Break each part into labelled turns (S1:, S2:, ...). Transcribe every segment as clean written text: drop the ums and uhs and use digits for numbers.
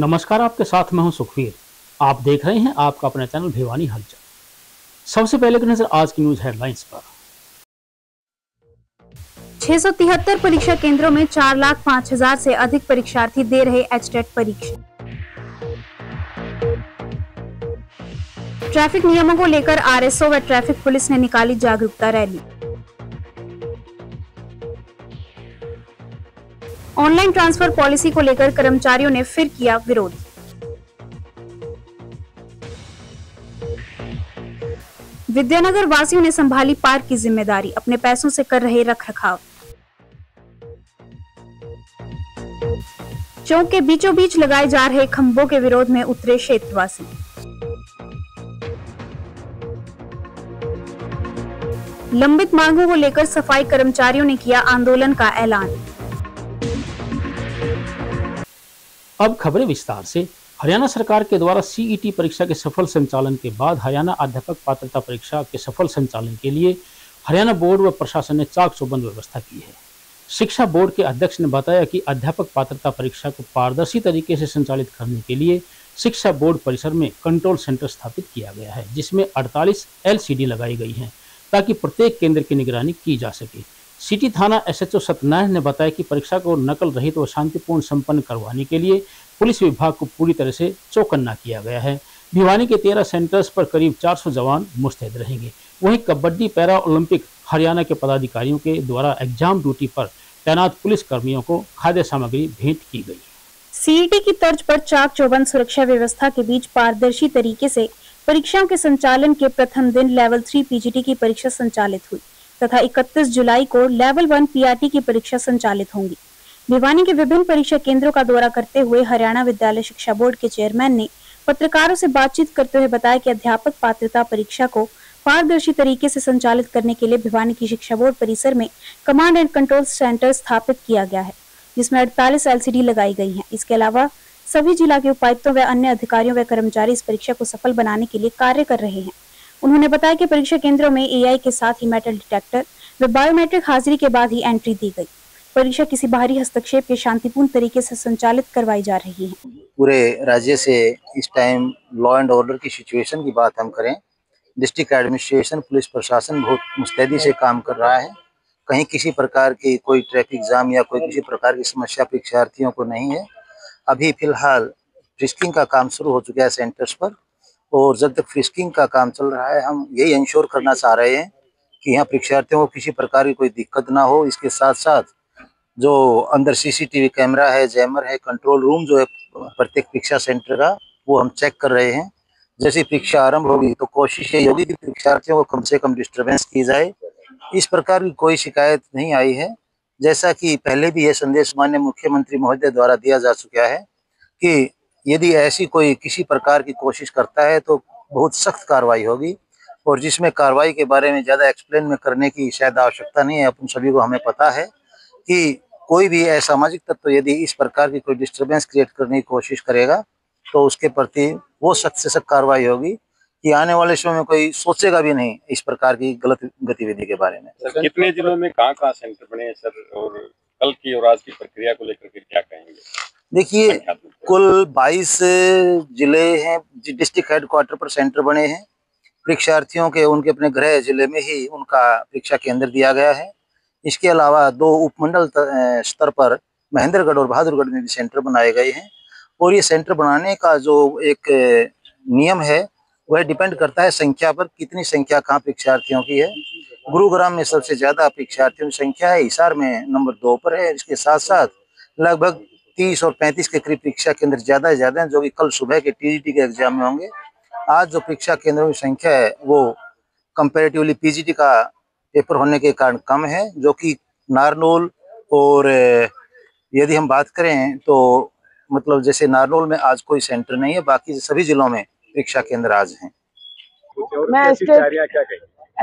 S1: नमस्कार, आपके साथ मैं हूं सुखवीर। आप देख रहे हैं आपका अपना चैनल भिवानी हलचल। सबसे पहले की नजर आज की न्यूज हेडलाइंस पर।
S2: 673 परीक्षा केंद्रों में 4,05,000 से अधिक परीक्षार्थी दे रहे एचटेट परीक्षा। ट्रैफिक नियमों को लेकर आरएसओ व ट्रैफिक पुलिस ने निकाली जागरूकता रैली। ऑनलाइन ट्रांसफर पॉलिसी को लेकर कर्मचारियों ने फिर किया विरोध। विद्यानगर वासियों ने संभाली पार्क की जिम्मेदारी, अपने पैसों से कर रहे रखरखाव। चौक के बीचों बीच लगाए जा रहे खंभों के विरोध में उतरे क्षेत्रवासी। लंबित मांगों को लेकर सफाई कर्मचारियों ने किया आंदोलन का ऐलान।
S1: अब खबरें विस्तार से। हरियाणा सरकार के द्वारा सीईटी परीक्षा के सफल संचालन के बाद हरियाणा अध्यापक पात्रता परीक्षा के सफल संचालन के लिए हरियाणा बोर्ड व प्रशासन ने चाक चौबंद व्यवस्था की है। शिक्षा बोर्ड के अध्यक्ष ने बताया कि अध्यापक पात्रता परीक्षा को पारदर्शी तरीके से संचालित करने के लिए शिक्षा बोर्ड परिसर में कंट्रोल सेंटर स्थापित किया गया है, जिसमें 48 LCD लगाई गई हैं ताकि प्रत्येक केंद्र की निगरानी की जा सके। सिटी थाना SHO सत्यनारायण ने बताया कि परीक्षा को नकल रहित व शांतिपूर्ण संपन्न करवाने के लिए पुलिस विभाग को पूरी तरह से चौकन्ना किया गया है। भिवानी के 13 सेंटर्स पर करीब 400 जवान मुस्तैद रहेंगे। वहीं कबड्डी पैरा ओलंपिक हरियाणा के पदाधिकारियों के द्वारा एग्जाम ड्यूटी पर तैनात पुलिस कर्मियों को खाद्य सामग्री भेंट की गई।
S2: सीईटी की तर्ज पर चाक चौबंद सुरक्षा व्यवस्था के बीच पारदर्शी तरीके से परीक्षाओं के संचालन के प्रथम दिन लेवल 3 PGT की परीक्षा संचालित हुई तथा 31 जुलाई को लेवल 1 PRT की परीक्षा संचालित होंगी। भिवानी के विभिन्न परीक्षा केंद्रों का दौरा करते हुए हरियाणा विद्यालय शिक्षा बोर्ड के चेयरमैन ने पत्रकारों से बातचीत करते हुए बताया कि अध्यापक पात्रता परीक्षा को पारदर्शी तरीके से संचालित करने के लिए भिवानी की शिक्षा बोर्ड परिसर में कमांड एंड कंट्रोल सेंटर स्थापित किया गया है, जिसमें 48 LCD लगाई गई हैं। इसके अलावा सभी जिला के उपायुक्तों व अन्य अधिकारियों व कर्मचारी इस परीक्षा को सफल बनाने के लिए कार्य कर रहे हैं। उन्होंने बताया कि परीक्षा केंद्रों में AI के साथ ही मेटल डिटेक्टर व बायोमेट्रिक हाजिरी के बाद ही एंट्री दी गई। परीक्षा किसी बाहरी हस्तक्षेप के शांतिपूर्ण तरीके से संचालित करवाई जा रही है।
S3: पूरे राज्य से इस टाइम लॉ एंड ऑर्डर की सिचुएशन की बात हम करें, डिस्ट्रिक्ट एडमिनिस्ट्रेशन पुलिस प्रशासन बहुत मुस्तैदी से काम कर रहा है। कहीं किसी प्रकार की कोई ट्रैफिक जाम या कोई किसी प्रकार की समस्या परीक्षार्थियों को नहीं है। अभी फिलहाल फ्रिस्किंग का काम शुरू हो चुका है सेंटर्स पर, और जब तक फ्रिस्किंग का काम चल रहा है हम यही इंश्योर करना चाह रहे हैं कि यहाँ परीक्षार्थियों को किसी प्रकार की कोई दिक्कत ना हो। इसके साथ साथ जो अंदर CCTV कैमरा है, जैमर है, कंट्रोल रूम जो है प्रत्येक परीक्षा सेंटर का, वो हम चेक कर रहे हैं। जैसे परीक्षा आरंभ होगी तो कोशिश ये होगी कि परीक्षार्थियों को कम से कम डिस्टर्बेंस की जाए। इस प्रकार की कोई शिकायत नहीं आई है। जैसा कि पहले भी यह संदेश माननीय मुख्यमंत्री महोदय द्वारा दिया जा चुका है कि यदि ऐसी कोई किसी प्रकार की कोशिश करता है तो बहुत सख्त कार्रवाई होगी, और जिसमें कार्रवाई के बारे में ज़्यादा एक्सप्लेन में करने की शायद आवश्यकता नहीं है। अपन सभी को हमें पता है कि कोई भी असामाजिक तत्व यदि इस प्रकार की कोई डिस्टर्बेंस क्रिएट करने की कोशिश करेगा तो उसके प्रति वो सख्त से सख्त कार्रवाई होगी कि आने वाले समय में कोई सोचेगा भी नहीं इस प्रकार की गलत गतिविधि के बारे में।
S4: सर, कितने जिलों में कहाँ सेंटर बने हैं सर, और कल की और आज की प्रक्रिया को लेकर के क्या कहेंगे?
S3: देखिए, कुल 22 जिले हैं, डिस्ट्रिक्ट हेडक्वार्टर पर सेंटर बने हैं। परीक्षार्थियों के उनके अपने गृह जिले में ही उनका परीक्षा केंद्र दिया गया है। इसके अलावा 2 उपमंडल स्तर पर महेंद्रगढ़ और बहादुरगढ़ में भी सेंटर बनाए गए हैं। और ये सेंटर बनाने का जो एक नियम है वह डिपेंड करता है संख्या पर, कितनी संख्या कहाँ परीक्षार्थियों की है। गुरुग्राम में सबसे ज्यादा परीक्षार्थियों की संख्या है, हिसार में नंबर 2 पर है। इसके साथ साथ लगभग 30 और 35 के करीब परीक्षा केंद्र ज्यादा हैं, जो कि कल सुबह के TGT के एग्जाम में होंगे। आज जो परीक्षा केंद्रों की संख्या है वो कंपेरेटिवली PGT का पेपर होने के कारण कम है, जो कि नारनौल और यदि हम बात करें तो मतलब जैसे नारनौल में आज कोई सेंटर नहीं है, बाकी सभी जिलों में परीक्षा केंद्र आज हैं।
S5: मैं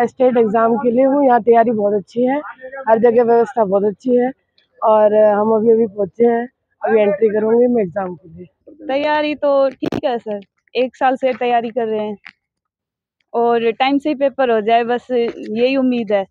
S5: स्टेट एग्जाम के लिए हूँ। यहाँ तैयारी बहुत अच्छी है, हर जगह व्यवस्था बहुत अच्छी है, और हम अभी पहुँचे हैं, अभी एंट्री करूँगी मैं एग्जाम के लिए।
S6: तैयारी तो ठीक है सर, 1 साल से तैयारी कर रहे हैं और टाइम से ही पेपर हो जाए, बस यही उम्मीद है।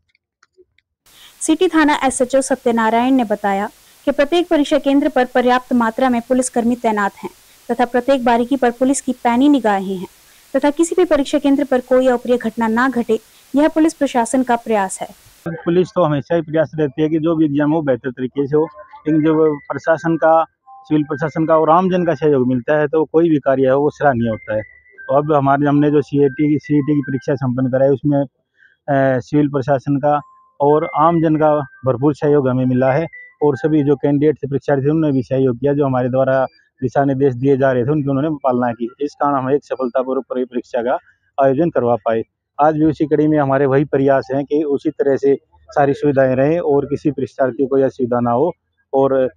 S2: सिटी थाना SHO सत्यनारायण ने बताया कि प्रत्येक परीक्षा केंद्र पर पर्याप्त मात्रा में पुलिसकर्मी तैनात हैं तथा प्रत्येक बारीकी पर पुलिस की पैनी निगाहें हैं तथा किसी भी परीक्षा केंद्र पर कोई अप्रिय घटना ना घटे, यह पुलिस प्रशासन का प्रयास है।
S7: पुलिस तो हमेशा ही प्रयास रहती है कि जो भी एग्जाम हो बेहतर तरीके से हो, लेकिन जो प्रशासन का, सिविल प्रशासन का और आमजन का सहयोग मिलता है तो कोई भी कार्य है वो सराहनीय होता है। तो अब हमने जो सीईटी की परीक्षा संपन्न कराई उसमें सिविल प्रशासन का और आमजन का भरपूर सहयोग हमें मिला है और सभी जो कैंडिडेट थे, परीक्षार्थी थे, उन्होंने भी सहयोग किया। जो हमारे द्वारा दिशा निर्देश दिए जा रहे थे उनकी उन्होंने पालना की। इस कारण हम एक सफलतापूर्वक परीक्षा का आयोजन करवा पाए। आज भी उसी कड़ी में हमारे वही प्रयास हैं कि उसी तरह से सारी सुविधाएं रहें और किसी परीक्षार्थी को यह असुविधा ना हो और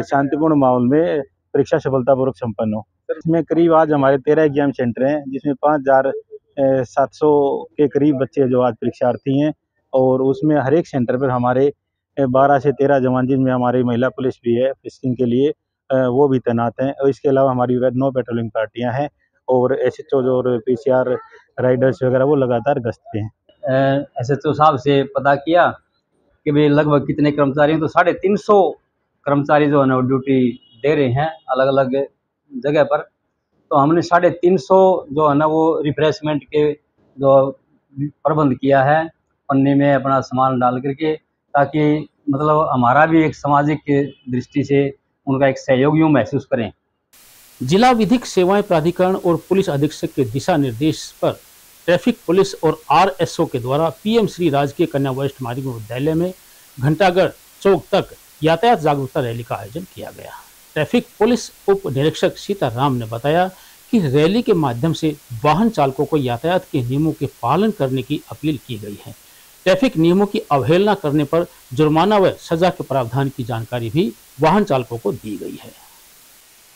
S7: शांतिपूर्ण माहौल में परीक्षा सफलतापूर्वक संपन्न हो। इसमें करीब आज हमारे 13 एग्जाम सेंटर हैं जिसमें 5700 के करीब बच्चे जो आज परीक्षार्थी हैं और उसमें हर एक सेंटर पर हमारे 12 से 13 जवान, जिनमें हमारी महिला पुलिस भी है फिस्किंग के लिए, वो भी तैनात हैं। और इसके अलावा हमारी 9 पेट्रोलिंग पार्टियां हैं और SHO और PCR राइडर्स वगैरह वो लगातार गश्त पे हैं।
S8: SHO साहब से पता किया कि भाई लगभग कितने कर्मचारी हैं, तो 350 कर्मचारी जो है ना ड्यूटी दे रहे हैं अलग अलग जगह पर। तो हमने 350 जो है ना वो रिफ्रेशमेंट के जो प्रबंध किया है पन्ने में अपना सामान डाल करके, ताकि मतलब हमारा भी एक सामाजिक दृष्टि से उनका एक सहयोग यूँ महसूस करें।
S1: जिला विधिक सेवाएं प्राधिकरण और पुलिस अधीक्षक के दिशा निर्देश पर ट्रैफिक पुलिस और RSO के द्वारा PM श्री राजकीय कन्या वरिष्ठ माध्यमिक विद्यालय में घंटागढ़ चौक तक यातायात जागरूकता रैली का आयोजन किया गया। ट्रैफिक पुलिस उप निरीक्षक सीताराम ने बताया कि रैली के माध्यम से वाहन चालकों को यातायात के नियमों के पालन करने की अपील की गई है। ट्रैफिक नियमों की अवहेलना करने पर जुर्माना व सजा के प्रावधान की जानकारी भी वाहन चालकों को दी गई है।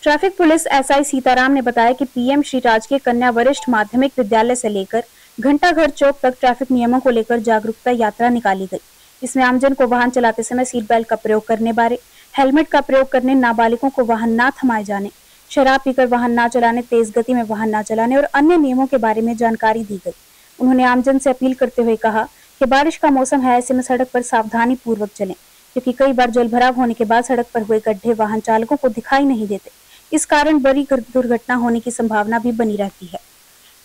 S2: ट्रैफिक पुलिस SI सीताराम ने बताया कि PM श्री राजकीय कन्या वरिष्ठ माध्यमिक विद्यालय से लेकर घंटाघर चौक तक ट्रैफिक नियमों को लेकर जागरूकता यात्रा निकाली गई। इसमें आमजन को वाहन चलाते समय सीट बेल्ट का प्रयोग करने बारे, हेलमेट का प्रयोग करने, नाबालिगों को वाहन ना थमाए जाने, शराब पीकर वाहन ना चलाने, तेज गति में वाहन ना चलाने और अन्य नियमों के बारे में जानकारी दी गई। उन्होंने आमजन से अपील करते हुए कहा कि बारिश का मौसम है, ऐसे में सड़क पर सावधानी पूर्वक चलें, क्योंकि कई बार जलभराव होने के बाद सड़क पर हुए गड्ढे वाहन चालकों को दिखाई नहीं देते। इस कारण बड़ी दुर्घटना होने की संभावना भी बनी रहती है।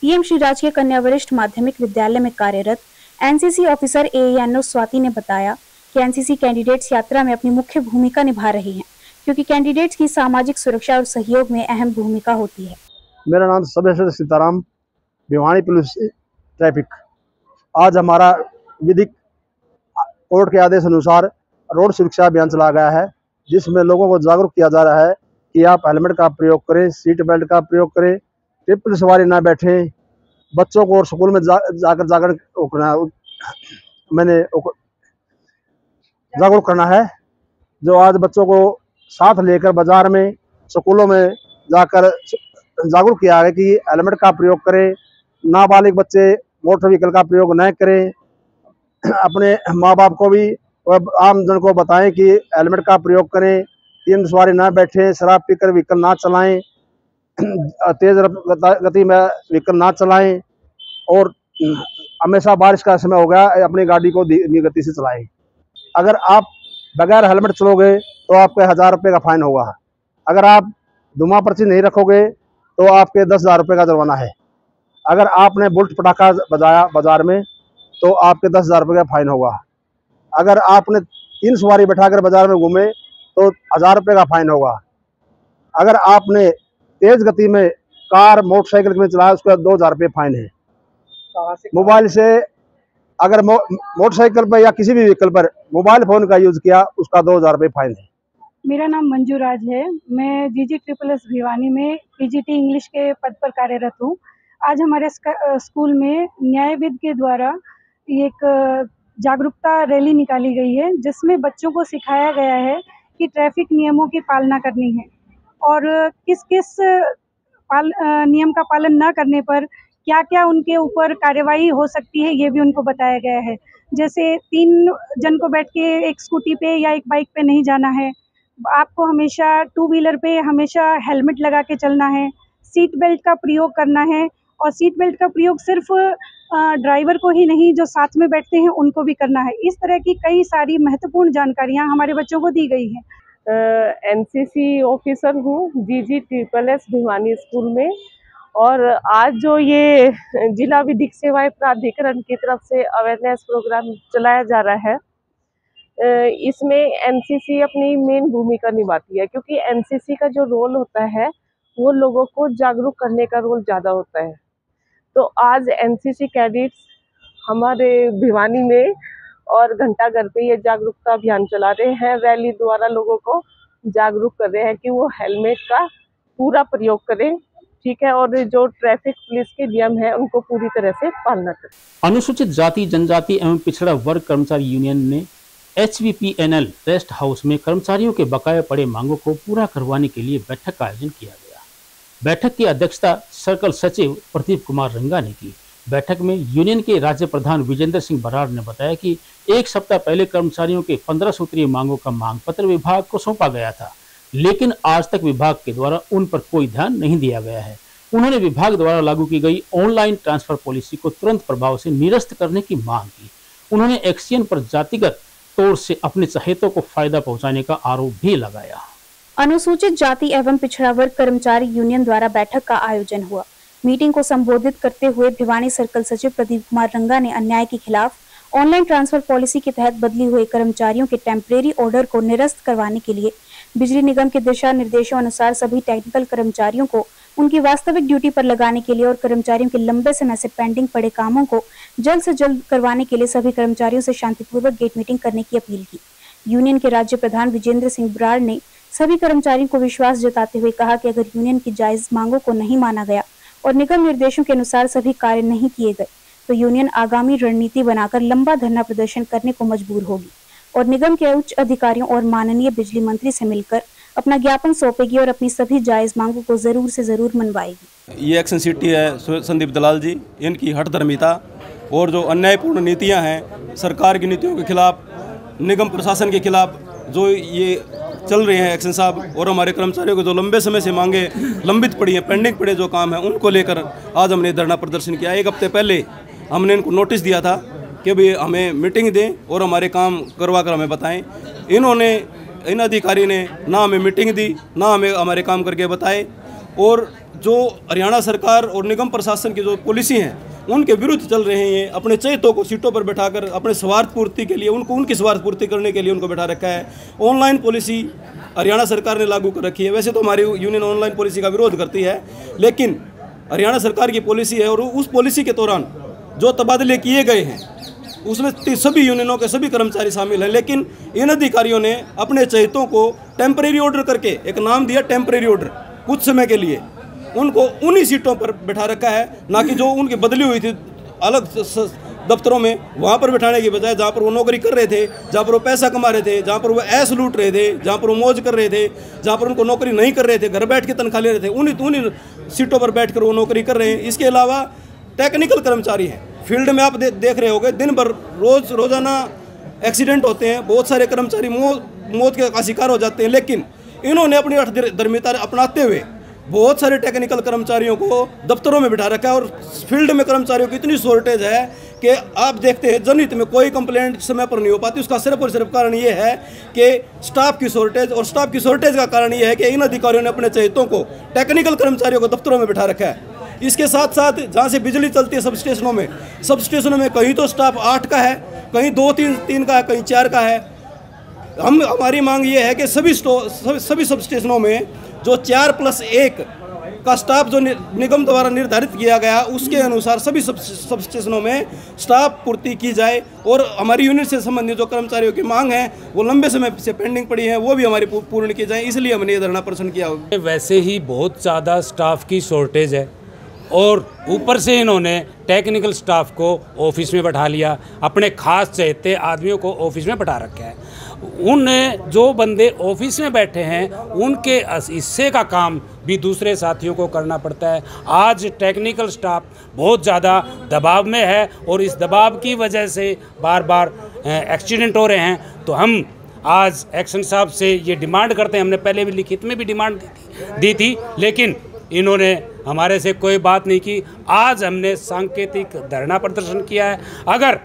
S2: PM श्री राजकीय कन्या वरिष्ठ माध्यमिक विद्यालय में कार्यरत NCC ऑफिसर AENO स्वाति ने बताया कि NCC कैंडिडेट्स यात्रा में अपनी मुख्य भूमिका निभा रहे हैं, क्योंकि कैंडिडेट्स की सामाजिक सुरक्षा और सहयोग में अहम भूमिका होती है।
S9: मेरा नाम sub inspector Sitaram, Bhiwani police traffic. आज हमारा विधिक कोर्ट के आदेश अनुसार रोड सुरक्षा अभियान चलाया गया है, जिसमें लोगों को जागरूक किया जा रहा है कि आप हेलमेट का प्रयोग करें, सीट बेल्ट का प्रयोग करें, ट्रिपल सवारी ना बैठें, बच्चों को और स्कूल में जाकर मैंने जागरूक करना है। जो आज बच्चों को साथ लेकर बाजार में, स्कूलों में जाकर जागरूक किया है कि हेलमेट का प्रयोग करें, नाबालिग बच्चे मोटर व्हीकल का प्रयोग न करें। अपने माँ बाप को भी और आम जन को बताएं कि हेलमेट का प्रयोग करें, तीन सवारी ना बैठें, शराब पीकर व्हीकल ना चलाएं, तेज गति में व्हीकल ना चलाएं और हमेशा बारिश का समय हो गया अपनी गाड़ी को धीमी गति से चलाएं। अगर आप बगैर हेलमेट चलोगे तो आपके 1000 रुपये का फाइन होगा। अगर आप धुआं पर्ची नहीं रखोगे तो आपके 10,000 रुपये का जुर्माना है। अगर आपने बुलेट पटाखा बजाया बाजार में तो आपके 10,000 रुपये का फाइन होगा। अगर आपने 3 सवारी बैठाकर बाजार में घूमे तो 1000 रुपये का फाइन होगा। अगर आपने तेज गति में कार मोटरसाइकिल में चलाया उसका 2000 रुपये फाइन है। मोबाइल से अगर मोटरसाइकिल पर या किसी भी व्हीकल पर मोबाइल फोन का यूज किया उसका 2000 रुपये फाइन है।
S10: मेरा नाम मंजू राज है। मैं GG-SSS भिवानी में PGT इंग्लिश के पद पर कार्यरत हूँ। आज हमारे स्कूल में न्यायविद के द्वारा एक जागरूकता रैली निकाली गई है, जिसमें बच्चों को सिखाया गया है कि ट्रैफिक नियमों की पालना करनी है और किस किस नियम का पालन न करने पर क्या क्या उनके ऊपर कार्यवाही हो सकती है, ये भी उनको बताया गया है। जैसे 3 जन को बैठ के एक स्कूटी पे या एक बाइक पे नहीं जाना है, आपको हमेशा 2 व्हीलर पे हमेशा हेलमेट लगा के चलना है, सीट बेल्ट का प्रयोग करना है और सीट बेल्ट का प्रयोग सिर्फ ड्राइवर को ही नहीं, जो साथ में बैठते हैं उनको भी करना है। इस तरह की कई सारी महत्वपूर्ण जानकारियां हमारे बच्चों को दी गई हैं।
S5: एनसीसी ऑफिसर हूँ जीजी ट्रिपल भिवानी स्कूल में। और आज जो ये जिला विधिक सेवाएं प्राधिकरण की तरफ से अवेयरनेस प्रोग्राम चलाया जा रहा है, इसमें एनसीसी अपनी मेन भूमिका निभाती है, क्योंकि एनसीसी का जो रोल होता है वो लोगों को जागरूक करने का रोल ज़्यादा होता है। तो आज एनसीसी कैडेट्स हमारे भिवानी में और घंटाघर पे ये जागरूकता अभियान चला रहे हैं। रैली द्वारा लोगों को जागरूक कर रहे हैं कि वो हेलमेट का पूरा प्रयोग करें, ठीक है, और जो ट्रैफिक पुलिस के नियम है उनको पूरी तरह से पालना करें।
S1: अनुसूचित जाति, जनजाति एवं पिछड़ा वर्ग कर्मचारी यूनियन ने HVPNL रेस्ट हाउस में कर्मचारियों के बकाया पड़े मांगों को पूरा करवाने के लिए बैठक का आयोजन किया गया। बैठक की अध्यक्षता सर्कल सचिव प्रदीप कुमार रंगा ने की। बैठक में यूनियन के राज्य प्रधान विजेंद्र सिंह बराड़ ने बताया कि एक सप्ताह पहले कर्मचारियों के 15 सूत्रीय मांगों का मांग पत्र विभाग को सौंपा गया था, लेकिन आज तक विभाग के द्वारा उन पर कोई ध्यान नहीं दिया गया है। उन्होंने विभाग द्वारा लागू की गई ऑनलाइन ट्रांसफर पॉलिसी को तुरंत प्रभाव से निरस्त करने की मांग की। उन्होंने एक्सियन पर जातिगत तौर से अपने चहेतों को फायदा पहुंचाने का आरोप भी लगाया।
S2: अनुसूचित जाति एवं पिछड़ा वर्ग कर्मचारी यूनियन द्वारा बैठक का आयोजन हुआ। मीटिंग को संबोधित करते हुए भिवानी सर्कल सचिव प्रदीप कुमार रंगा ने अन्याय के खिलाफ ऑनलाइन ट्रांसफर पॉलिसी के तहत बदली हुए कर्मचारियों के टेम्परेरी ऑर्डर को निरस्त करवाने के लिए बिजली निगम के दिशा निर्देशों अनुसार सभी टेक्निकल कर्मचारियों को उनकी वास्तविक ड्यूटी पर लगाने के लिए और कर्मचारियों के लंबे समय से पेंडिंग पड़े कामों को जल्द से जल्द करवाने के लिए सभी कर्मचारियों से शांतिपूर्वक गेट मीटिंग करने की अपील की। यूनियन के राज्य प्रधान विजेंद्र सिंह बराड़ ने सभी कर्मचारियों को विश्वास जताते हुए कहा कि अगर यूनियन की जायज मांगों को नहीं माना गया और निगम निर्देशों के अनुसार सभी कार्य नहीं किए गए तो यूनियन आगामी रणनीति बनाकर लंबा धरना प्रदर्शन करने को मजबूर होगी और निगम के उच्च अधिकारियों और माननीय बिजली मंत्री से मिलकर अपना ज्ञापन सौंपेगी और अपनी सभी जायज मांगों को जरूर से जरूर मनवाएगी।
S11: ये एक्शन सिटी है संदीप दलाल जी, इनकी हठधर्मिता और जो अन्यायपूर्ण नीतियां हैं, सरकार की नीतियों के खिलाफ, निगम प्रशासन के खिलाफ जो ये चल रहे हैं एक्शन साहब, और हमारे कर्मचारियों को जो लंबे समय से मांगे लंबित पड़ी हैं, पेंडिंग पड़े जो काम हैं, उनको लेकर आज हमने धरना प्रदर्शन किया। एक हफ्ते पहले हमने इनको नोटिस दिया था कि भाई हमें मीटिंग दें और हमारे काम करवा कर हमें बताएं। इन अधिकारी ने ना हमें मीटिंग दी, ना हमें हमारे काम करके बताए, और जो हरियाणा सरकार और निगम प्रशासन की जो पॉलिसी हैं उनके विरुद्ध चल रहे हैं। अपने चहेतों को सीटों पर बैठाकर अपने स्वार्थ पूर्ति के लिए उनकी स्वार्थ पूर्ति करने के लिए उनको बैठा रखा है। ऑनलाइन पॉलिसी हरियाणा सरकार ने लागू कर रखी है। वैसे तो हमारी यूनियन ऑनलाइन पॉलिसी का विरोध करती है, लेकिन हरियाणा सरकार की पॉलिसी है और उस पॉलिसी के दौरान जो तबादले किए गए हैं उसमें सभी यूनियनों के सभी कर्मचारी शामिल हैं, लेकिन इन अधिकारियों ने अपने चहेतों को टेम्परेरी ऑर्डर करके एक नाम दिया टेम्परेरी ऑर्डर, कुछ समय के लिए उनको उन्हीं सीटों पर बैठा रखा है, ना कि जो उनकी बदली हुई थी अलग दफ्तरों में वहाँ पर बैठाने की बजाय जहाँ पर वो नौकरी कर रहे थे, जहाँ पर वो पैसा कमा रहे थे, जहाँ पर वो ऐश लूट रहे थे, जहाँ पर वो मौज कर रहे थे, जहाँ पर उनको नौकरी नहीं कर रहे थे, घर बैठ के तनख्वाह ले रहे थे, उन्हीं सीटों पर बैठ कर वो नौकरी कर रहे हैं। इसके अलावा टेक्निकल कर्मचारी हैं, फील्ड में आप देख रहे होंगे दिन भर रोजाना एक्सीडेंट होते हैं, बहुत सारे कर्मचारी मौत का शिकार हो जाते हैं, लेकिन इन्होंने अपनी हठधर्मिता अपनाते हुए बहुत सारे टेक्निकल कर्मचारियों को दफ्तरों में बिठा रखा है। और फील्ड में कर्मचारियों की इतनी शॉर्टेज है कि आप देखते हैं जनहित में कोई कंप्लेंट समय पर नहीं हो पाती। उसका सिर्फ और सिर्फ कारण ये है कि स्टाफ की शॉर्टेज, और स्टाफ की शॉर्टेज का कारण ये है कि इन अधिकारियों ने अपने चहेतों को, टेक्निकल कर्मचारियों को दफ्तरों में बिठा रखा है। इसके साथ साथ जहाँ से बिजली चलती है सब स्टेशनों में कहीं तो स्टाफ 8 का है, कहीं 2-3 का है, कहीं 4 का है। हमारी मांग ये है कि सभी सब स्टेशनों में जो 4+1 का स्टाफ जो निगम द्वारा निर्धारित किया गया उसके अनुसार सभी सब स्टेशनों में स्टाफ पूर्ति की जाए, और हमारी यूनिट से संबंधित जो कर्मचारियों की मांग है वो लंबे समय से पेंडिंग पड़ी है वो भी हमारी पूर्ण की जाए। इसलिए हमने ये धरना प्रदर्शन किया।
S12: वैसे ही बहुत ज़्यादा स्टाफ की शॉर्टेज है और ऊपर से इन्होंने टेक्निकल स्टाफ को ऑफिस में बैठा लिया, अपने खास चहेते आदमियों को ऑफिस में बैठा रखा है। उन्हें जो बंदे ऑफिस में बैठे हैं उनके हिस्से का काम भी दूसरे साथियों को करना पड़ता है। आज टेक्निकल स्टाफ बहुत ज़्यादा दबाव में है और इस दबाव की वजह से बार बार एक्सीडेंट हो रहे हैं। तो हम आज एक्शन साहब से ये डिमांड करते हैं, हमने पहले भी लिखित में भी डिमांड दी थी, लेकिन इन्होंने हमारे से कोई बात नहीं की। आज हमने सांकेतिक धरना प्रदर्शन किया है। अगर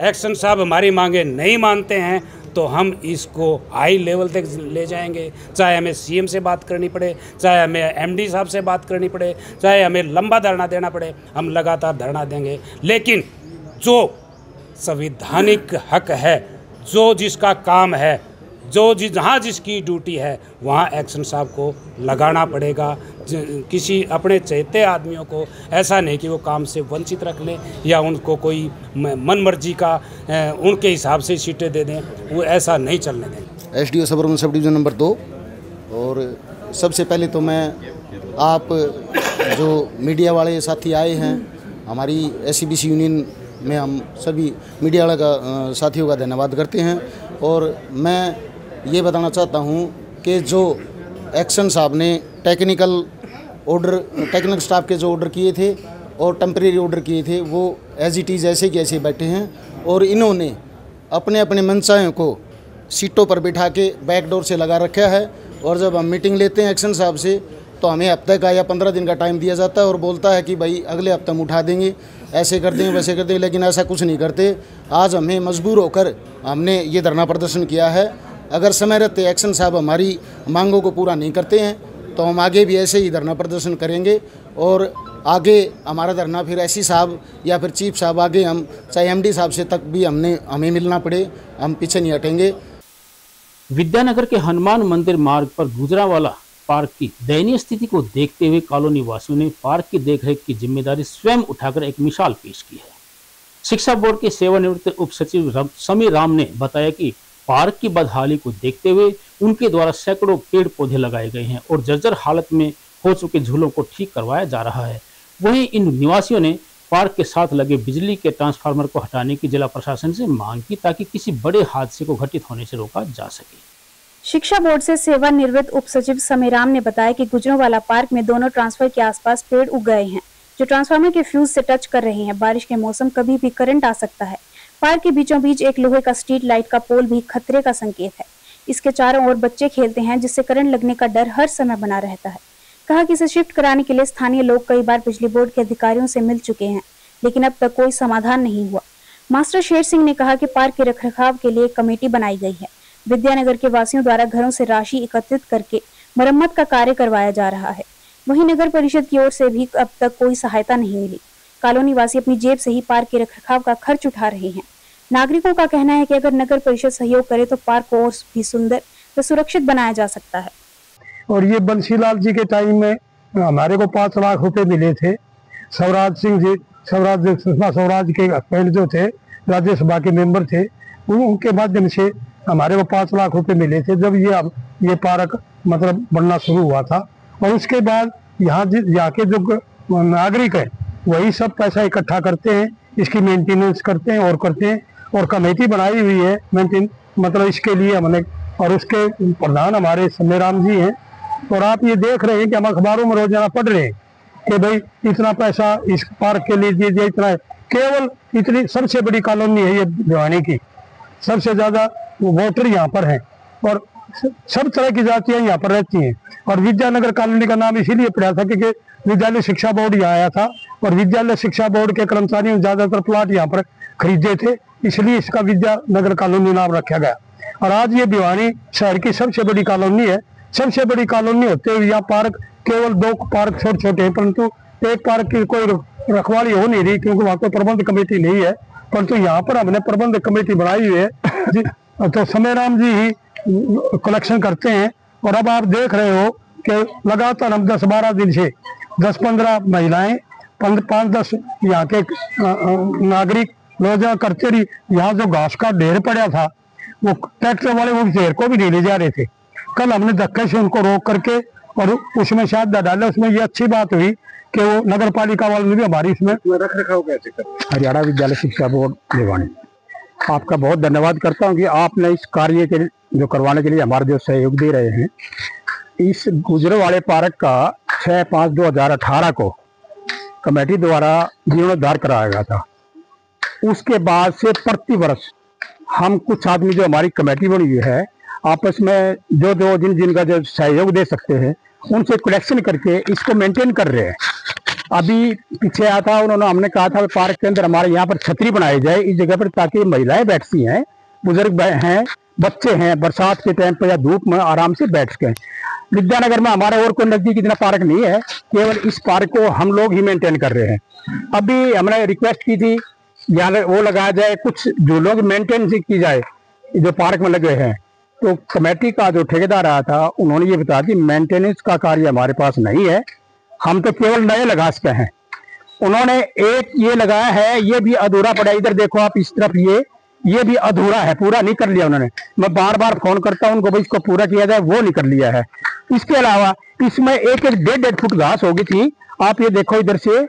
S12: एक्शन साहब हमारी मांगे नहीं मानते हैं तो हम इसको हाई लेवल तक ले जाएंगे, चाहे हमें सीएम से बात करनी पड़े, चाहे हमें एमडी साहब से बात करनी पड़े, चाहे हमें लंबा धरना देना पड़े, हम लगातार धरना देंगे। लेकिन जो संवैधानिक हक है, जो जिसका काम है, जो जहाँ जिसकी ड्यूटी है, वहाँ एक्शन साहब को लगाना पड़ेगा। किसी अपने चहेते आदमियों को ऐसा नहीं कि वो काम से वंचित रख लें या उनको कोई मन मर्जी का उनके हिसाब से सीटें दे दें, वो ऐसा नहीं चलने दें।
S13: SDO सबरमन sub division number 2। और सबसे पहले तो मैं आप जो मीडिया वाले साथी आए हैं, हमारी एससीबीसी यूनियन में हम सभी मीडिया वाले का साथियों का धन्यवाद करते हैं। और मैं ये बताना चाहता हूँ कि जो एक्शन साहब ने टेक्निकल स्टाफ के जो ऑर्डर किए थे और टेम्परेरी ऑर्डर किए थे, वो एज इट इज़ ऐसे के ऐसे बैठे हैं। और इन्होंने अपने अपने मनचाहियों को सीटों पर बिठा के बैकडोर से लगा रखा है। और जब हम मीटिंग लेते हैं एक्शन साहब से, तो हमें हफ्ते का या 15 दिन का टाइम दिया जाता है और बोलता है कि भाई अगले हफ्ते हम उठा देंगे, ऐसे कर देंगे, वैसे कर देंगे, लेकिन ऐसा कुछ नहीं करते। आज हमें मजबूर होकर हमने ये धरना प्रदर्शन किया है। अगर समय रहते एक्शन साहब हमारी मांगों को पूरा नहीं करते हैं, तो हम आगे भी ऐसे ही धरना प्रदर्शन करेंगे। और आगे हमारा धरना फिर एससी साहब या फिर चीफ साहब, आगे हम चाहे एमडी साहब से तक भी हमें मिलना पड़े, हम पीछे नहीं हटेंगे।
S1: विद्यानगर के हनुमान मंदिर मार्ग पर गुजरावाला पार्क की दयनीय स्थिति को देखते हुए कॉलोनी वासियों ने पार्क की देखरेख की जिम्मेदारी स्वयं उठाकर एक मिसाल पेश की है। शिक्षा बोर्ड के सेवानिवृत्त उप सचिव समीर राम ने बताया कि पार्क की बदहाली को देखते हुए उनके द्वारा सैकड़ों पेड़ पौधे लगाए गए हैं और जर्जर हालत में हो चुके झूलों को ठीक करवाया जा रहा है। वहीं इन निवासियों ने पार्क के साथ लगे बिजली के ट्रांसफार्मर को हटाने की जिला प्रशासन से मांग की, ताकि किसी बड़े हादसे को घटित होने से रोका जा सके।
S2: शिक्षा बोर्ड से सेवानिवृत्त उप सचिव समीराम ने बताया कि गुजरावाला पार्क में दोनों ट्रांसफर के आसपास पेड़ उग गए हैं जो ट्रांसफार्मर के फ्यूज से टच कर रहे हैं। बारिश के मौसम कभी भी करंट आ सकता है। पार्क के बीचों बीच एक लोहे का स्ट्रीट लाइट का पोल भी खतरे का संकेत है। इसके चारों ओर बच्चे खेलते हैं, जिससे करंट लगने का डर हर समय बना रहता है। कहा कि इसे शिफ्ट कराने के लिए स्थानीय लोग कई बार बिजली बोर्ड के अधिकारियों से मिल चुके हैं, लेकिन अब तक कोई समाधान नहीं हुआ। मास्टर शेर सिंह ने कहा कि पार्क के रखरखाव के लिए कमेटी बनाई गई है। विद्यानगर के वासियों द्वारा घरों से राशि एकत्रित करके मरम्मत का कार्य करवाया जा रहा है। वहीं नगर परिषद की ओर से भी अब तक कोई सहायता नहीं मिली। कॉलोनी वासी अपनी जेब से ही पार्क के रखरखाव का खर्च उठा रहे हैं। नागरिकों का कहना है कि अगर नगर परिषद सहयोग करे तो पार्क को और भी सुंदर व सुरक्षित बनाया जा सकता है।
S14: और ये बंसीलाल जी के टाइम में हमारे को 5 लाख रुपए मिले थे। स्वराज के हस्बैंड जो थे, राज्यसभा के मेंबर थे, उनके माध्यम से हमारे को 5 लाख रुपए मिले थे जब ये पार्क मतलब बनना शुरू हुआ था। और उसके बाद यहाँ के जो नागरिक है वही सब पैसा इकट्ठा करते हैं, इसकी मेंटेनेंस करते हैं और कमेटी बनाई हुई है मतलब इसके लिए हमने। और उसके प्रधान हमारे समीराम जी हैं। और आप ये देख रहे हैं कि हम अखबारों में रोजाना पढ़ रहे हैं कि भाई इतना पैसा इस पार्क के लिए दिए, इतना है। केवल इतनी सबसे बड़ी कॉलोनी है ये भिवानी की, सबसे ज्यादा वोटर यहाँ पर हैं और सब तरह की जातियां यहाँ पर रहती हैं। और विद्यानगर कॉलोनी का नाम इसीलिए पड़ा था क्योंकि विद्यालय शिक्षा बोर्ड यहाँ आया था और विद्यालय शिक्षा बोर्ड के कर्मचारियों ने ज्यादातर प्लाट यहाँ पर खरीदे थे, इसलिए इसका विद्यानगर कॉलोनी नाम रखा गया। और आज ये भिवानी शहर की सबसे बड़ी कॉलोनी है। सबसे बड़ी कॉलोनी होते हुए यहाँ पार्क केवल 2 पार्क छोटे हैं, परंतु एक पार्क की कोई रखवाली हो नहीं रही क्योंकि वहाँ कोई प्रबंध कमेटी नहीं है। परंतु यहाँ पर हमने प्रबंध कमेटी बनाई हुई है तो समीराम जी ही कलेक्शन करते हैं। और अब आप देख रहे हो कि लगातार हम 10-12 दिन से 10-15 महिलाएं 5-10 यहाँ के नागरिक रोजाना करते रही। यहाँ जो घास का ढेर पड़ा था वो ट्रैक्टर वाले उस ढेर को भी नहीं ले जा रहे थे। कल हमने धक्के से उनको रोक करके और उसमें शायद डाले। उसमें ये अच्छी बात हुई कि वो नगर पालिका वालों ने भी हमारी इसमें रख रखाव कैसे कर।
S9: हरियाणा विद्यालय शिक्षा बोर्ड भिवानी, आपका बहुत धन्यवाद करता हूँ कि आपने इस कार्य के जो करवाने के लिए हमारा जो सहयोग दे रहे हैं। इस गुजरावाला पार्क का 6/5/2018 को कमेटी द्वारा जीर्णोद्धार कराया गया था। उसके बाद से प्रति वर्ष हम कुछ आदमी जो हमारी कमेटी बनी हुई है आपस में जो जिनका जो सहयोग दे सकते हैं उनसे कलेक्शन करके इसको मेंटेन कर रहे हैं। अभी पीछे आया था हमने कहा था पार्क के अंदर हमारे यहाँ पर छतरी बनाई जाए इस जगह पर, ताकि महिलाएं बैठती हैं, बुजुर्ग हैं,
S14: बच्चे हैं बरसात के टाइम पर या धूप में आराम से बैठ सकें। विद्यानगर में हमारा और कोई नजदीक इतना पार्क नहीं है, केवल इस पार्क को हम लोग ही मेंटेन कर रहे हैं। अभी हमने रिक्वेस्ट की थी यहाँ वो लगाया जाए, कुछ झूलों की मेंटेनेंस की जाए जो पार्क में लगे हैं। तो कमेटी का जो ठेकेदार आया था उन्होंने ये बताया कि मेंटेनेंस का कार्य हमारे पास नहीं है, हम तो केवल नए लगा सकते हैं। उन्होंने एक ये लगाया है, ये भी अधूरा पड़ा है। इधर देखो आप इस तरफ, ये भी अधूरा है, पूरा नहीं कर लिया उन्होंने। मैं बार बार फोन करता हूँ उनको, भाई इसको पूरा किया जाए, वो नहीं कर लिया है। इसके अलावा इसमें एक 1.5 फुट घास हो गई थी। आप ये देखो इधर से,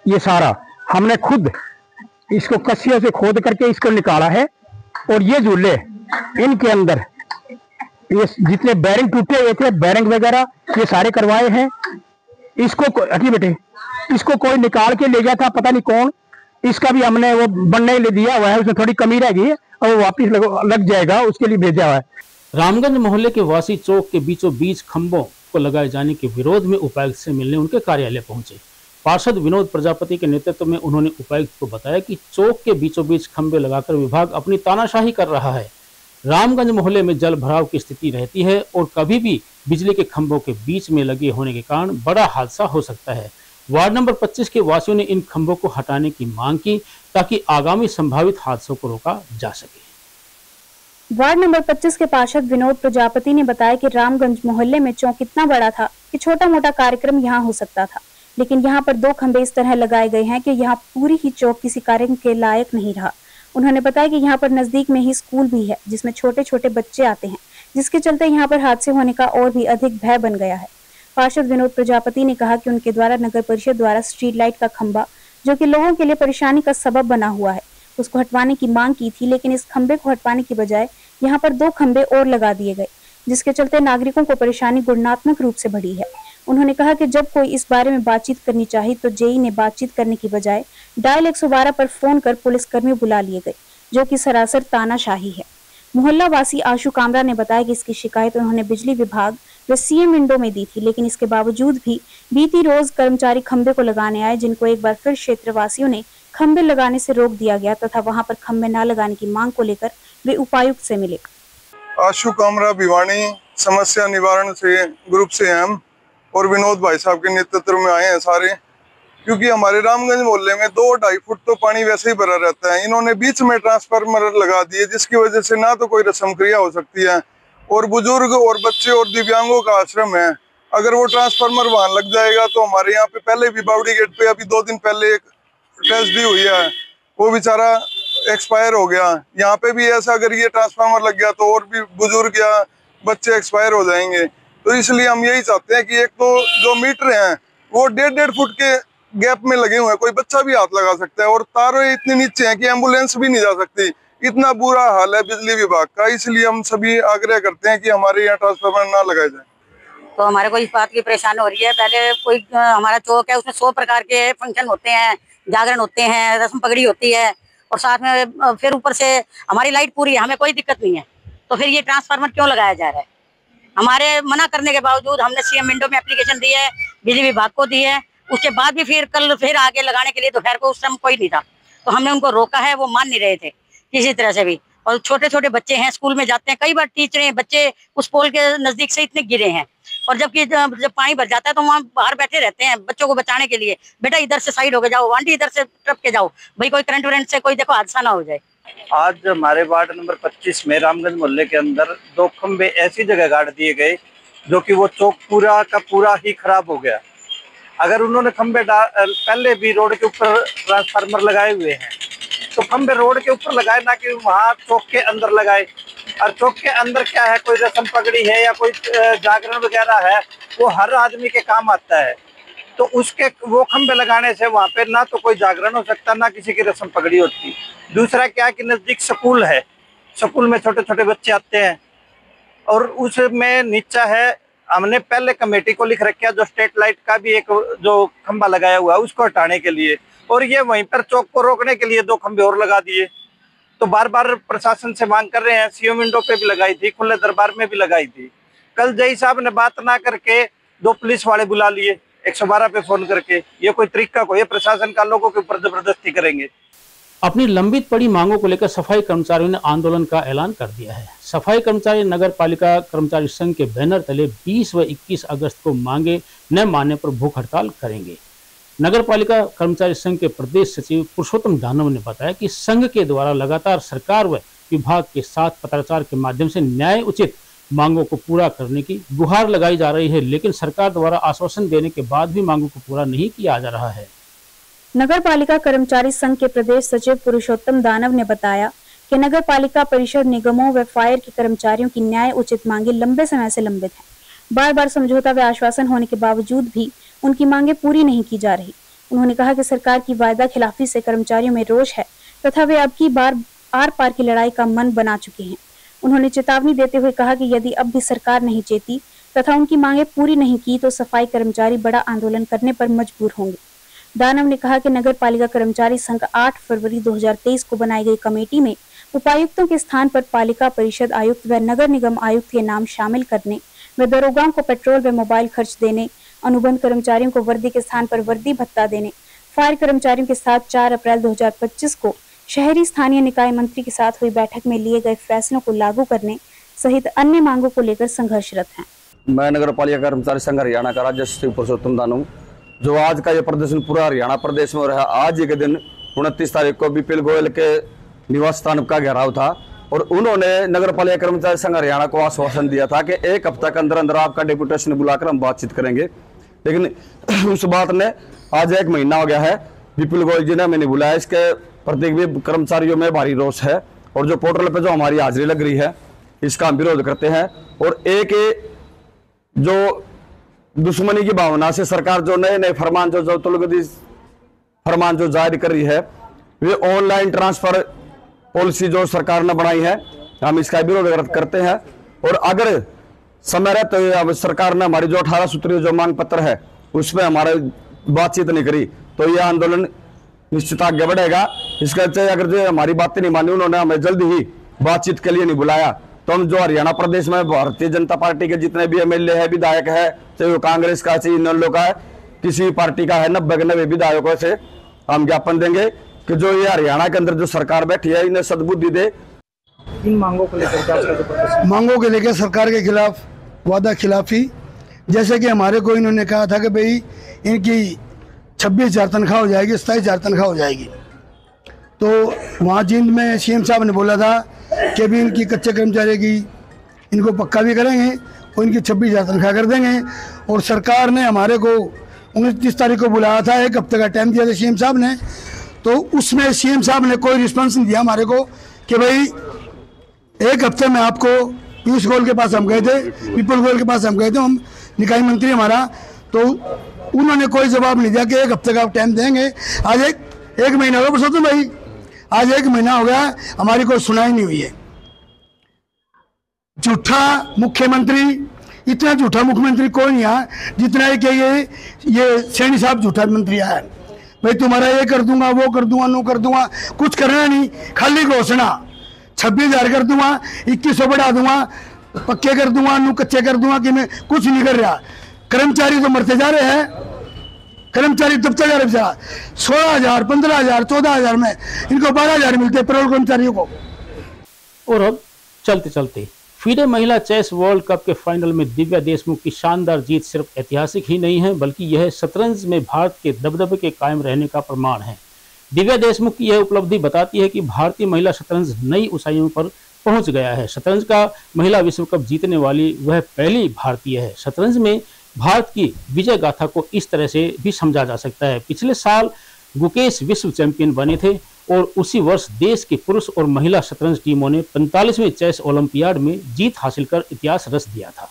S14: ये सारा हमने खुद इसको कस्सियों से खोद करके इसको निकाला है। और ये झूले इनके अंदर ये जितने बैरिंग टूटे हुए थे, बैरिंग वगैरह ये सारे करवाए हैं। इसको हटी बेटे, इसको कोई निकाल के ले गया था, पता नहीं कौन। इसका भी हमने वो बनने के लिए दिया हुआ है, उसमें थोड़ी कमी रह गई है और वो वापिस लग जाएगा, उसके लिए भेजा हुआ है।
S1: रामगंज मोहल्ले के वासी चौक के बीचों बीच खंभों को लगाए जाने के विरोध में उपायुक्त से मिलने उनके कार्यालय पहुंचे। पार्षद विनोद प्रजापति के नेतृत्व में उन्होंने उपायुक्त को बताया कि चौक के बीचों बीच खंभे लगाकर विभाग अपनी तानाशाही कर रहा है। रामगंज मोहल्ले में जल भराव की स्थिति रहती है और कभी भी बिजली के खंभों के बीच में लगे होने के कारण बड़ा हादसा हो सकता है। वार्ड नंबर 25 के वासियों ने इन खंभों को हटाने की मांग की ताकि आगामी संभावित हादसों को रोका जा सके।
S2: वार्ड नंबर 25 के पार्षद विनोद प्रजापति ने बताया कि रामगंज मोहल्ले में चौक इतना बड़ा था कि छोटा मोटा कार्यक्रम यहाँ हो सकता था, लेकिन यहाँ पर 2 खंभे इस तरह लगाए गए हैं कि यहाँ पूरी ही चौक किसी कार्य के लायक नहीं रहा। उन्होंने बताया कि यहाँ पर नजदीक में ही स्कूल भी है जिसमें छोटे छोटे बच्चे आते हैं, जिसके चलते यहाँ पर हादसे होने का और भी अधिक भय बन गया है। पार्षद विनोद प्रजापति ने कहा कि उनके द्वारा नगर परिषद द्वारा स्ट्रीट लाइट का खंभा, जो कि लोगों के लिए परेशानी का सबब बना हुआ है, उसको हटवाने की मांग की थी, लेकिन इस खंभे को हटवाने की बजाय यहाँ पर 2 खंभे और लगा दिए गए, जिसके चलते नागरिकों को परेशानी गुणात्मक रूप से बढ़ी है। उन्होंने कहा कि जब कोई इस बारे में बातचीत करनी चाहिए तो जेई ने बातचीत करने की बजाय डायल 112 पर फोन कर पुलिसकर्मी बुला लिए गए, जो कि सरासर तानाशाही है। मोहल्ला वासी आशु कामरा ने बताया कि इसकी शिकायत उन्होंने बिजली विभाग व सीएम विंडो में दी थी, लेकिन इसके बावजूद भी बीती रोज कर्मचारी खंबे को लगाने आए, जिनको एक बार फिर क्षेत्रवासियों ने खंबे लगाने से रोक दिया गया तथा वहां पर खंबे न लगाने की मांग को लेकर वे उपायुक्त से मिले।
S15: आशु कामरा भिवानी समस्या निवारण से ग्रुप से हम और विनोद भाई साहब के नेतृत्व में आए हैं सारे, क्योंकि हमारे रामगंज मोहल्ले में 2-2.5 फुट तो पानी वैसे ही भरा रहता है। इन्होंने बीच में ट्रांसफार्मर लगा दिए, जिसकी वजह से ना तो कोई रस्म क्रिया हो सकती है और बुजुर्ग और बच्चे और दिव्यांगों का आश्रम है। अगर वो ट्रांसफार्मर वहां लग जाएगा तो हमारे यहाँ पे पहले भी बावड़ी गेट पे अभी 2 दिन पहले एक ट्रेजेडी हुई है, वो बेचारा एक्सपायर हो गया। यहाँ पे भी ऐसा अगर ये ट्रांसफार्मर लग गया तो और भी बुजुर्ग या बच्चे एक्सपायर हो जाएंगे। तो इसलिए हम यही चाहते हैं कि एक तो जो मीटर हैं वो 1.5 फुट के गैप में लगे हुए हैं, कोई बच्चा भी हाथ लगा सकता है, और तारें इतनी नीचे हैं कि एम्बुलेंस भी नहीं जा सकती। इतना बुरा हाल है बिजली विभाग का। इसलिए हम सभी आग्रह करते हैं कि हमारे यहाँ ट्रांसफार्मर ना लगाए जाए।
S16: तो हमारे को इस बात की परेशानी हो रही है। पहले कोई हमारा चौक है, उसमें 100 प्रकार के फंक्शन होते हैं, जागरण होते हैं, रस्म पगड़ी होती है, और साथ में फिर ऊपर से हमारी लाइट पूरी है, हमें कोई दिक्कत नहीं है। तो फिर ये ट्रांसफार्मर क्यों लगाया जा रहा है? हमारे मना करने के बावजूद हमने सीएम विंडो में एप्लीकेशन दी है, बिजली विभाग को दी है, उसके बाद भी फिर आगे लगाने के लिए दोपहर को उस समय कोई नहीं था, तो हमने उनको रोका है, वो मान नहीं रहे थे किसी तरह से भी। और छोटे छोटे बच्चे हैं, स्कूल में जाते हैं, कई बार टीचरें बच्चे उस पोल के नजदीक से इतने गिरे हैं, और जबकि जब पानी भर जाता है तो वहाँ बाहर बैठे रहते हैं बच्चों को बचाने के लिए, बेटा इधर से साइड हो जाओ, आंटी इधर से टप के जाओ, भाई कोई करंट वरेंट से कोई देखो हादसा ना हो जाए।
S17: आज हमारे वार्ड नंबर 25 में रामगंज मोहल्ले के अंदर 2 खंबे ऐसी जगह गाड़ दिए गए जो कि वो चौक पूरा का पूरा ही खराब हो गया। अगर उन्होंने खंबे पहले भी रोड के ऊपर ट्रांसफार्मर लगाए हुए हैं तो खंबे रोड के ऊपर लगाए, ना कि वहाँ चौक के अंदर लगाए। और चौक के अंदर क्या है, कोई रस्म पगड़ी है या कोई जागरण वगैरह है, वो हर आदमी के काम आता है। तो उसके वो खंबे लगाने से वहाँ पे ना तो कोई जागरण हो सकता, ना किसी की रस्म पगड़ी होती। दूसरा क्या है कि नजदीक स्कूल है, स्कूल में छोटे छोटे बच्चे आते हैं, और उसमें नीचा है। हमने पहले कमेटी को लिख रखा जो स्ट्रीट लाइट का भी एक जो खंबा लगाया हुआ है उसको हटाने के लिए, और ये वहीं पर चौक को रोकने के लिए 2 खंबे और लगा दिए। तो बार बार प्रशासन से मांग कर रहे हैं, सीएम विंडो पे भी लगाई थी, खुले दरबार में भी लगाई थी। कल जय साहब ने बात ना करके 2 पुलिस वाले बुला लिए 112 पे फोन करके। ये कोई तरीका को, ये प्रशासन का लोगों के ऊपर जबरदस्ती करेंगे।
S1: अपनी लंबित पड़ी मांगों को लेकर सफाई कर्मचारियों ने आंदोलन का ऐलान कर दिया है। सफाई कर्मचारी नगर पालिका कर्मचारी संघ के बैनर तले 20 व 21 अगस्त को मांगे न मानने पर भूख हड़ताल करेंगे। नगर पालिका कर्मचारी संघ के प्रदेश सचिव पुरुषोत्तम दानव ने बताया कि संघ के द्वारा लगातार सरकार व विभाग के साथ पत्राचार के माध्यम से न्याय उचित मांगों को पूरा करने की गुहार लगाई जा रही है, लेकिन सरकार द्वारा आश्वासन देने के बाद भी मांगों को पूरा नहीं किया जा रहा है।
S2: नगर पालिका कर्मचारी संघ के प्रदेश सचिव पुरुषोत्तम दानव ने बताया कि नगर पालिका परिषद निगमों व फायर के कर्मचारियों की न्याय उचित मांगे लंबे समय से लंबित हैं। बार बार समझौता व आश्वासन होने के बावजूद भी उनकी मांगे पूरी नहीं की जा रही। उन्होंने कहा कि सरकार की वायदा खिलाफी से कर्मचारियों में रोष है तथा वे अब की बार आर पार की लड़ाई का मन बना चुके हैं। उन्होंने चेतावनी देते हुए कहा कि यदि अब भी सरकार नहीं चेती तथा उनकी मांगे पूरी नहीं की तो सफाई कर्मचारी बड़ा आंदोलन करने पर मजबूर होंगे। दानव ने कहा कि नगर पालिका कर्मचारी संघ 8 फरवरी 2023 को बनाई गई कमेटी में उपायुक्तों के स्थान पर पालिका परिषद आयुक्त व नगर निगम आयुक्त के नाम शामिल करने व दरोगाओं को पेट्रोल व मोबाइल खर्च देने, अनुबंध कर्मचारियों को वर्दी के स्थान पर वर्दी भत्ता देने, फायर कर्मचारियों के साथ 4 अप्रैल 2025 को शहरी स्थानीय निकाय मंत्री के साथ हुई बैठक में लिए गए फैसलों को लागू करने सहित अन्य मांगों को लेकर संघर्षरत हैं।
S18: मैं नगर पालिका कर्मचारी संघ हरियाणा का राज्य सचिव पुरुषोत्तम दानव, जो आज का ये प्रदर्शन पूरा हरियाणा प्रदेश में हो रहा है। आज ही के दिन 29 तारीख को विपिन गोयल के निवास स्थान का घेराव था और उन्होंने नगर पालिका कर्मचारी संघ हरियाणा को आश्वासन दिया था कि 1 हफ्ते के अंदर अंदर आपका डेपुटेशन बुलाकर हम बातचीत करेंगे, लेकिन उस बात ने आज 1 महीना हो गया है। विपिन गोयल जी ने हमें नहीं बुलाया। इसके प्रत्येक भी कर्मचारियों में भारी रोष है और जो पोर्टल पे जो हमारी हाजिरी लग रही है इसका हम विरोध करते हैं। और एक जो दुश्मनी की भावना से सरकार जो नए नए फरमान जो तलगदी फरमान जो जारी कर रही है, वे ऑनलाइन ट्रांसफर पॉलिसी जो सरकार ने बनाई है, हम इसका विरोध करते हैं। और अगर समय रहते हुए अब सरकार ने हमारी जो 18 सूत्रीय जो मांग पत्र है उसमें हमारे बातचीत नहीं करी तो यह आंदोलन निश्चित आगे बढ़ेगा। इसके अगर जो हमारी बातें नहीं मानी, उन्होंने हमें जल्दी ही बातचीत के लिए नहीं बुलाया, तो हम जो हरियाणा प्रदेश में भारतीय जनता पार्टी के जितने भी एमएलए है, विधायक है, चाहे वो कांग्रेस का चाहे इन लोगों का है, किसी पार्टी का है, 90 के 90 विधायकों से हम ज्ञापन देंगे कि जो ये हरियाणा के अंदर जो सरकार बैठी है इन्हें सद्बुद्धि दे।
S19: इन मांगों को लेकर मांगों के लेकर सरकार के खिलाफ वादा खिलाफी, जैसे कि हमारे को इन्होंने कहा था कि भाई इनकी 26,000 तनख्वाह हो जाएगी, 27,000 तनख्वाह हो जाएगी। तो वहाँ जींद में सीएम साहब ने बोला था कि भी इनकी कच्चे कर्मचारी की इनको पक्का भी करेंगे और इनकी 26,000 तनख्वाह कर देंगे। और सरकार ने हमारे को 29 तारीख को बुलाया था, 1 हफ्ते का टाइम दिया था सीएम साहब ने, तो उसमें सीएम साहब ने कोई रिस्पॉन्स नहीं दिया हमारे को कि भाई 1 हफ्ते में आपको पीयूष गोयल के पास हम गए थे, विपुल गोयल के पास हम गए थे, हम निकाय मंत्री हमारा, तो उन्होंने कोई जवाब नहीं दिया कि 1 हफ्ते का टाइम देंगे। आज एक महीना हो गया पुरुषोत्तम भाई, आज 1 महीना हो गया, हमारी कोई सुनाई नहीं हुई है। झूठा मुख्यमंत्री, इतना झूठा मुख्यमंत्री कोई नहीं आया जितना है कि ये सैनी साहब झूठा मंत्री आया। भाई तुम्हारा ये कर दूंगा, वो कर दूंगा, नो कर दूंगा, कुछ करना नहीं, खाली घोषणा। 26,000 कर दूंगा, 2100 बढ़ा दूंगा, पक्के कर दूंगा, नो कच्चे कर दूंगा, कि मैं कुछ नहीं कर रहा। कर्मचारी तो मरते जा रहे हैं, कर्मचारी दबते जा रहे हैं। 16,000, 15,000, 14,000 में इनको 12,000 मिलते हैं पेरोल कर्मचारियों को।
S1: और अब चलते चलते फीडे महिला चेस वर्ल्ड कप के फाइनल में दिव्या देशमुख की शानदार जीत सिर्फ ऐतिहासिक ही नहीं है, बल्कि यह शतरंज में भारत के दबदबे के कायम रहने का प्रमाण है। दिव्या देशमुख की यह उपलब्धि बताती है कि भारतीय महिला शतरंज नई ऊंचाइयों पर पहुंच गया है। शतरंज का महिला विश्व कप जीतने वाली वह पहली भारतीय है। शतरंज में भारत की विजय गाथा को इस तरह से भी समझा जा सकता है। पिछले साल गुकेश विश्व चैंपियन बने थे और उसी वर्ष देश की पुरुष और महिला शतरंज टीमों ने 45वें चेस ओलंपियाड में जीत हासिल कर इतिहास रच दिया था।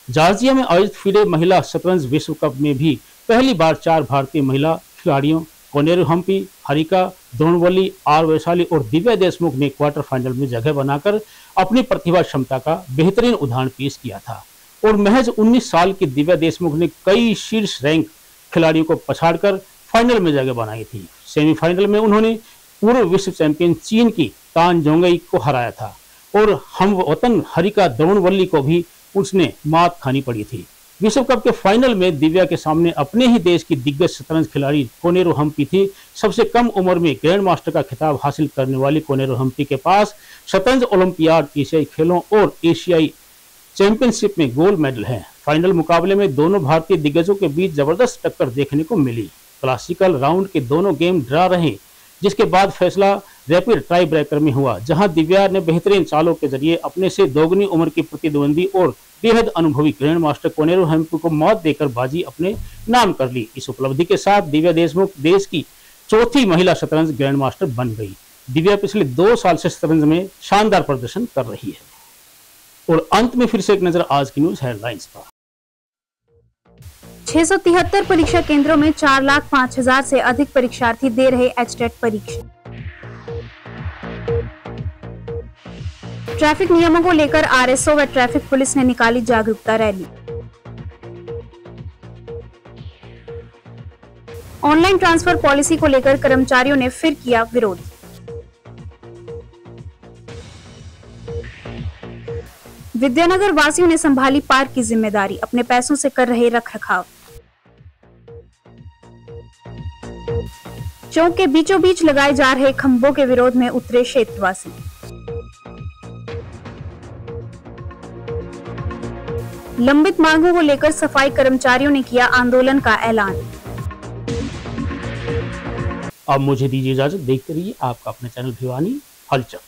S1: जॉर्जिया में आयोजित फीडे महिला शतरंज विश्व कप में भी पहली बार 4 भारतीय महिला खिलाड़ियों कोनेरू हम्पी, हरिका द्रोणवल्ली, आर वैशाली और दिव्या देशमुख ने क्वार्टर फाइनल में जगह बनाकर अपनी प्रतिभा क्षमता का बेहतरीन उदाहरण पेश किया था। और महज 19 साल की दिव्या देशमुख ने कई शीर्ष रैंक खिलाड़ियों को पछाड़कर फाइनल में जगह बनाई थी। सेमीफाइनल में उन्होंने पूर्व विश्व चैंपियन चीन की तान जोंगई को हराया था और हम वतन हरिका द्रोणवल्ली को भी उसने मात खानी पड़ी थी। विश्व कप के फाइनल में दिव्या के सामने अपने ही देश की दिग्गज शतरंज खिलाड़ी कोनेरू हम्पी थी। सबसे कम उम्र में ग्रैंड मास्टर का खिताब हासिल करने वाली कोनेरू हम्पी के पास शतरंज ओलंपियाड, एशियाई खेलों और एशियाई चैंपियनशिप में गोल्ड मेडल है। फाइनल मुकाबले में दोनों भारतीय दिग्गजों के बीच जबरदस्त टक्कर देखने को मिली। क्लासिकल राउंड के दोनों गेम ड्रा रहे, जिसके बाद फैसला रैपिड टाई ब्रेकर में हुआ, जहां दिव्या ने बेहतरीन चालों के जरिए अपने से दोगुनी उम्र की प्रतिद्वंदी और बेहद अनुभवी ग्रैंड मास्टर कोनेरू हम्पी को मौत देकर बाजी अपने नाम कर ली। इस उपलब्धि के साथ दिव्या देशमुख देश की चौथी महिला शतरंज ग्रैंड मास्टर बन गई। दिव्या पिछले 2 साल से शतरंज में शानदार प्रदर्शन कर रही है। और अंत में फिर से एक नजर आज की न्यूज हेडलाइंस पर।
S2: 673 परीक्षा केंद्रों में 4,05,000 से अधिक परीक्षार्थी दे रहे एचटेट परीक्षा। ट्रैफिक नियमों को लेकर आरएसओ व ट्रैफिक पुलिस ने निकाली जागरूकता रैली। ऑनलाइन ट्रांसफर पॉलिसी को लेकर कर्मचारियों ने फिर किया विरोध। विद्यानगर वासियों ने संभाली पार्क की जिम्मेदारी, अपने पैसों से कर रहे रखरखाव। चौक के बीचों बीच लगाए जा रहे खंभों के विरोध में उतरे क्षेत्रवासी। लंबित मांगों को लेकर सफाई कर्मचारियों ने किया आंदोलन का ऐलान।
S1: अब मुझे दीजिए इजाजत, देखते रहिए आपका अपने चैनल भिवानी हलचल।